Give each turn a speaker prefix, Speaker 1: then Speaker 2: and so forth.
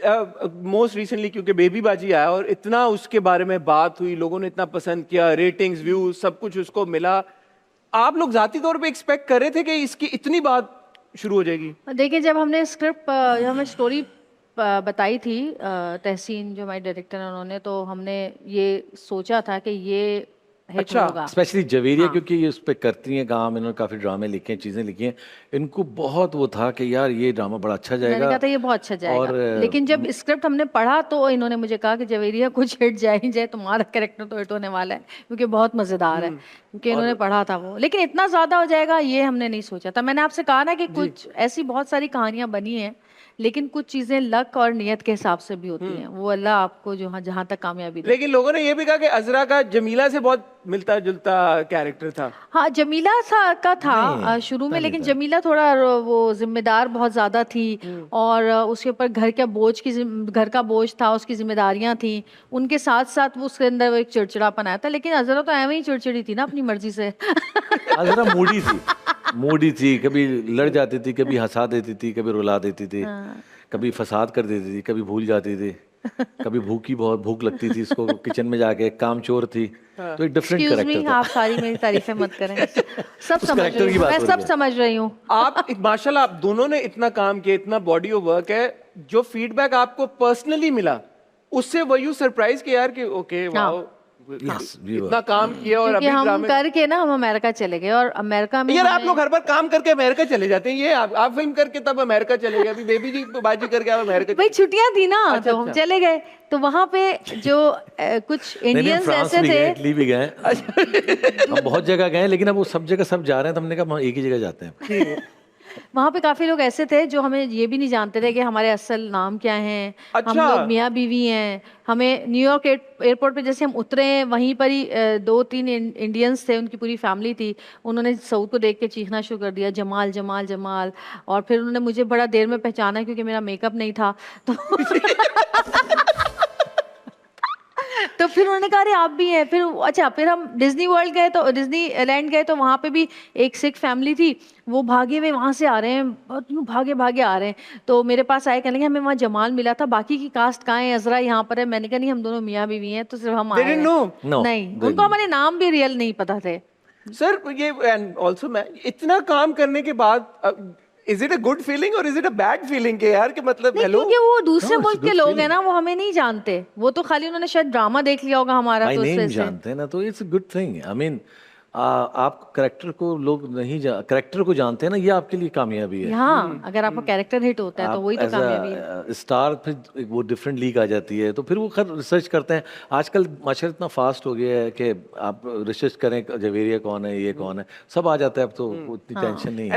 Speaker 1: Most recently क्योंकि baby बाजी आया और इतना उसके बारे में बात हुई, लोगों ने इतना पसंद किया, रेटिंग्स, व्यूज सब कुछ उसको मिला, आप लोग जाती तौर पे एक्सपेक्ट कर रहे थे कि इसकी इतनी बात शुरू हो जाएगी?
Speaker 2: देखिए, जब हमने स्क्रिप्ट जब हमें स्टोरी बताई थी तहसीन जो हमारे डायरेक्टर हैं उन्होंने, तो हमने ये सोचा था कि ये हिट
Speaker 1: अच्छा,
Speaker 2: होगा।
Speaker 3: स्पेशली जवेरिया
Speaker 2: हाँ।
Speaker 3: क्योंकि ये उस पर करती हैं काम, इन्होंने काफ़ी ड्रामे लिखे हैं, चीज़ें लिखी हैं, इनको बहुत वो था कि यार ये ड्रामा बड़ा अच्छा
Speaker 2: मैंने
Speaker 3: जाएगा।
Speaker 2: कहा था ये बहुत अच्छा जाएगा,
Speaker 3: और
Speaker 2: लेकिन जब स्क्रिप्ट हमने पढ़ा तो इन्होंने मुझे कहा कि जवेरिया कुछ हिट जाए ही जाए, तुम्हारा कैरेक्टर तो हिट होने वाला है क्योंकि बहुत मज़ेदार है, क्योंकि इन्होंने पढ़ा था वो, लेकिन इतना ज़्यादा हो जाएगा ये हमने नहीं सोचा था। मैंने आपसे कहा ना कि कुछ ऐसी बहुत सारी कहानियाँ बनी हैं, लेकिन कुछ चीज़ें लक और नियत के हिसाब से भी होती हैं, वो अल्लाह आपको जो जहाँ तक कामयाबी दे।
Speaker 1: लेकिन लोगों ने ये भी कहा कि अजरा का जमीला से बहुत मिलता जुलता कैरेक्टर था।
Speaker 2: हाँ, जमीला सा का था
Speaker 3: नहीं,
Speaker 2: शुरू में,
Speaker 3: पहले
Speaker 2: लेकिन
Speaker 3: था।
Speaker 2: जमीला थोड़ा वो जिम्मेदार बहुत ज़्यादा थी, और उसके ऊपर घर का बोझ था, उसकी जिम्मेदारियां थी, उनके साथ साथ वो उसके अंदर वो एक चिड़चिड़ापन आया था। लेकिन अजरा तो ऐਵੇਂ ही चिड़चिड़ी थी ना अपनी मर्जी से।
Speaker 3: जरा मूडी थी, कभी लड़ जाती थी, कभी हंसा देती थी, कभी रुला देती थी, कभी फसाद कर देती थी, कभी भूल जाती थी, कभी बहुत भूख लगती थी इसको किचन में जाके, कामचोर थी, तो एक डिफरेंट
Speaker 2: एक्सक्यूज मी,
Speaker 3: कैरेक्टर था।
Speaker 2: आप सारी मेरी तारीफें मत करें। सब
Speaker 3: उस
Speaker 2: समझ
Speaker 3: character
Speaker 2: रही
Speaker 3: की
Speaker 2: हूँ
Speaker 3: बात
Speaker 2: मैं,
Speaker 3: हो
Speaker 2: सब
Speaker 3: रही है।
Speaker 2: समझ रही हूँ।
Speaker 1: आप माशाल्लाह आप दोनों ने इतना काम किया, इतना बॉडी ऑफ वर्क है, जो फीडबैक आपको पर्सनली मिला उससे वर यू सरप्राइज कि यार कि okay wow
Speaker 3: Yes, we were.
Speaker 1: इतना काम किया और
Speaker 2: क्योंकि
Speaker 1: अभी
Speaker 2: हम
Speaker 1: ड्रामे।
Speaker 2: करके ना हम अमेरिका चले गए, और अमेरिका में
Speaker 1: यार आप
Speaker 2: हमें-
Speaker 1: लोग हर बार काम करके अमेरिका चले जाते हैं, ये आप फिल्म करके तब अमेरिका चले गए, अभी बेबी जी बाजी करके आप अमेरिका
Speaker 2: भाई छुट्टियां थी ना,
Speaker 1: अच्छा,
Speaker 2: तो हम
Speaker 1: अच्छा।
Speaker 2: चले गए, तो वहां पे जो कुछ
Speaker 3: नहीं,
Speaker 2: इंडियंस
Speaker 3: फ्रांस
Speaker 2: ऐसे
Speaker 3: भी गए,
Speaker 2: थे।
Speaker 3: इटली भी गए, हम बहुत जगह गए, लेकिन अब वो सब जगह सब जा रहे हैं, तो हमने कहा हम एक ही जगह जाते हैं।
Speaker 2: वहाँ पे काफ़ी लोग ऐसे थे जो हमें ये भी नहीं जानते थे कि हमारे असल नाम क्या हैं। हम
Speaker 1: अच्छा।
Speaker 2: लोग मियाँ बीवी हैं। हमें न्यूयॉर्क एयरपोर्ट पे जैसे हम उतरे, वहीं पर ही 2-3 इंडियंस थे, उनकी पूरी फैमिली थी। उन्होंने सऊद को देख के चीखना शुरू कर दिया, जमाल जमाल जमाल। और फिर उन्होंने मुझे बड़ा देर में पहचाना क्योंकि मेरा मेकअप नहीं था, तो तो फिर उन्होंने कहा अरे आप भी हैं। फिर अच्छा, फिर हम डिज्नी वर्ल्ड गए, तो डिज्नी लैंड गए, तो वहाँ पे भी एक सिख फैमिली थी, वो भागे हुए वहाँ से आ रहे हैं, बहुत यूँ भागे भागे आ रहे हैं, तो मेरे पास आए, कहने लगे हमें वहाँ जमाल मिला था, बाकी की कास्ट कहाँ है, अजरा यहाँ पर है। मैंने कहा नहीं, हम दोनों मियाँ बीवी हैं, तो सिर्फ हम
Speaker 1: They
Speaker 2: आए
Speaker 1: didn't
Speaker 2: हैं।
Speaker 1: know?
Speaker 3: No,
Speaker 2: नहीं,
Speaker 3: they
Speaker 2: उनको हमारे नाम भी रियल नहीं पता थे।
Speaker 1: सर ये एंड आल्सो मैं इतना काम करने के बाद is it a good feeling और is it a bad feeling के यार कि मतलब
Speaker 2: नहीं,
Speaker 1: हेलो
Speaker 2: क्योंकि वो दूसरे
Speaker 3: No, it's
Speaker 2: मुल्क
Speaker 3: a
Speaker 2: के
Speaker 3: good
Speaker 2: लोग हैं
Speaker 3: feeling.
Speaker 2: ना, वो हमें नहीं जानते, वो तो खाली उन्होंने शायद ड्रामा देख लिया होगा हमारा,
Speaker 3: माय
Speaker 2: तो उस
Speaker 3: नेम
Speaker 2: वजह से।
Speaker 3: जानते हैं ना, तो it's a good thing. I mean आप करेक्टर को लोग नहीं करेक्टर को जानते हैं ना, ये आपके लिए कामयाबी है।
Speaker 2: हाँ, अगर आपका कैरेक्टर हिट होता है तो वही तो
Speaker 3: एज
Speaker 2: कामयाबी है।
Speaker 3: अ स्टार फिर वो डिफरेंट लीग आ जाती है, तो फिर वो खैर रिसर्च करते हैं। आजकल माशाल्लाह इतना फास्ट हो गया है कि आप रिसर्च करें जवेरिया कौन है, ये कौन है, सब आ जाता है, अब तो उतनी टेंशन नहीं है।